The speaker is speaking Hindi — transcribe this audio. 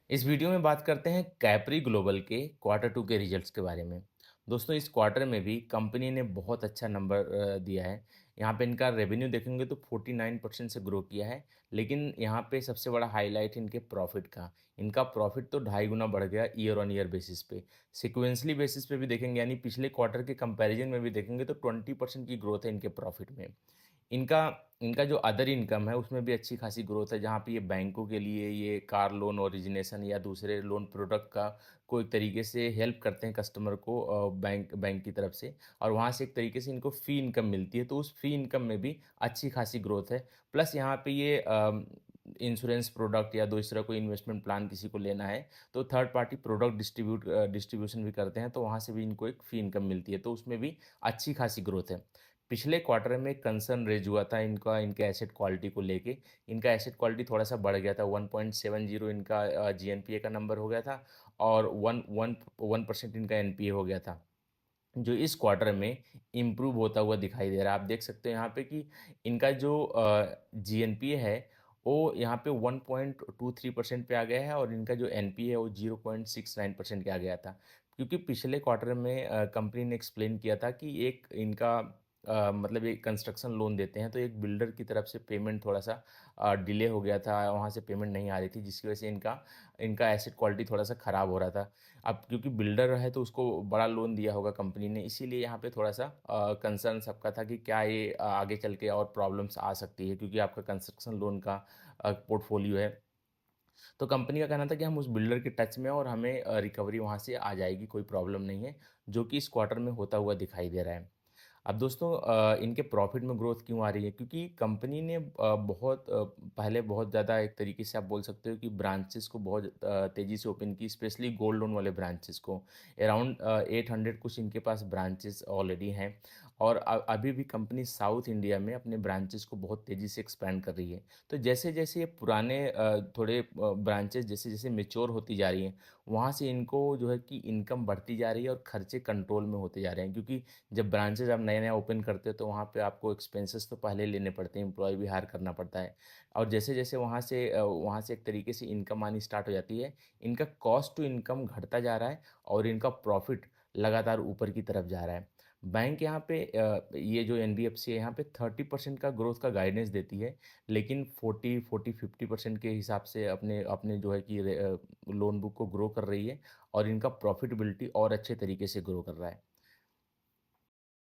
इस वीडियो में बात करते हैं कैप्री ग्लोबल के क्वार्टर टू के रिजल्ट्स के बारे में। दोस्तों इस क्वार्टर में भी कंपनी ने बहुत अच्छा नंबर दिया है। यहाँ पे इनका रेवेन्यू देखेंगे तो 49% से ग्रो किया है। लेकिन यहाँ पे सबसे बड़ा हाईलाइट है इनके प्रॉफिट का। इनका प्रॉफिट तो ढाई गुना बढ़ गया ईयर ऑन ईयर बेसिस पे। सिक्वेंसली बेसिस पे भी देखेंगे यानी पिछले क्वार्टर के कंपैरिजन में भी देखेंगे तो 20% की ग्रोथ है इनके प्रॉफिट में। इनका इनका जो अदर इनकम है उसमें भी अच्छी खासी ग्रोथ है, जहाँ पे ये बैंकों के लिए ये कार लोन ओरिजिनेशन या दूसरे लोन प्रोडक्ट का कोई तरीके से हेल्प करते हैं कस्टमर को बैंक बैंक की तरफ से, और वहाँ से एक तरीके से इनको फ़ी इनकम मिलती है, तो उस फ़ी इनकम में भी अच्छी खासी ग्रोथ है। प्लस यहाँ पे ये इंश्योरेंस प्रोडक्ट या दूसरा कोई इन्वेस्टमेंट प्लान किसी को लेना है, तो थर्ड पार्टी प्रोडक्ट डिस्ट्रीब्यूशन भी करते हैं, तो वहाँ से भी इनको एक फ़ी इनकम मिलती है, तो उसमें भी अच्छी खासी ग्रोथ है। पिछले क्वार्टर में कंसर्न रेज़ हुआ था इनका इनके एसेट क्वालिटी को लेके। इनका एसेट क्वालिटी थोड़ा-सा बढ़ गया था, 1.70 इनका जीएनपीए का नंबर हो गया था और 1% इनका एनपीए हो गया था, जो इस क्वार्टर में इम्प्रूव होता हुआ दिखाई दे रहा है। आप देख सकते हैं यहाँ पे कि इनका जो जीएनपीए है, वो यहाँ पे 1.23% पे आ गया है और इनका जो एनपीए है वो 0.69% के आ गया था। क्योंकि पिछले क्वार्टर में कंपनी ने एक्सप्लेन किया था कि एक इनका मतलब एक कंस्ट्रक्शन लोन देते हैं, तो एक बिल्डर की तरफ से पेमेंट थोड़ा-सा डिले हो गया था, वहाँ से पेमेंट नहीं आ रही थी, जिसकी वजह से इनका इनका एसेट क्वालिटी थोड़ा-सा खराब हो रहा था। अब क्योंकि बिल्डर है तो उसको बड़ा लोन दिया होगा कंपनी ने, इसीलिए यहाँ पे थोड़ा-सा कंसर्न सबका था कि क्या ये आगे चल के और प्रॉब्लम्स आ सकती है, क्योंकि आपका कंस्ट्रक्शन लोन का पोर्टफोलियो है। तो कंपनी का कहना था कि हम उस बिल्डर के टच में हैं और हमें रिकवरी वहाँ से आ जाएगी, कोई प्रॉब्लम नहीं है, जो कि इस क्वार्टर में होता हुआ दिखाई दे रहा है। अब दोस्तों इनके प्रॉफ़िट में ग्रोथ क्यों आ रही है? क्योंकि कंपनी ने पहले बहुत ज़्यादा एक तरीके से आप बोल सकते हो कि ब्रांचेज़ को बहुत तेज़ी से ओपन की, स्पेशली गोल्ड लोन वाले ब्रांचेज़ को। अराउंड 800 कुछ इनके पास ब्रांचेज़ ऑलरेडी हैं, और अभी भी कंपनी साउथ इंडिया में अपने ब्रांचेज़ को बहुत तेज़ी से एक्सपैंड कर रही है। तो जैसे-जैसे ये पुराने थोड़े ब्रांचेज़ जैसे-जैसे मैच्योर होती जा रही हैं, वहाँ से इनको जो है कि इनकम बढ़ती जा रही है और खर्चे कंट्रोल में होते जा रहे हैं, क्योंकि जब ब्रांचेज़ आप नया-नया ओपन करते हो तो वहाँ पे आपको एक्सपेंसेस तो पहले लेने पड़ते हैं, एम्प्लॉयी भी हायर करना पड़ता है। और जैसे-जैसे वहाँ से एक तरीके से इनकम आनी स्टार्ट हो जाती है, इनका कॉस्ट टू इनकम घटता जा रहा है और इनका प्रॉफ़िट लगातार ऊपर की तरफ जा रहा है। बैंक यहाँ पे ये जो एनबीएफसी है यहाँ पे 30% का ग्रोथ का गाइडेंस देती है, लेकिन 50% के हिसाब से अपने अपने जो है कि लोन बुक को ग्रो कर रही है और इनका प्रॉफ़िटेबिलिटी और अच्छे तरीके से ग्रो कर रहा है।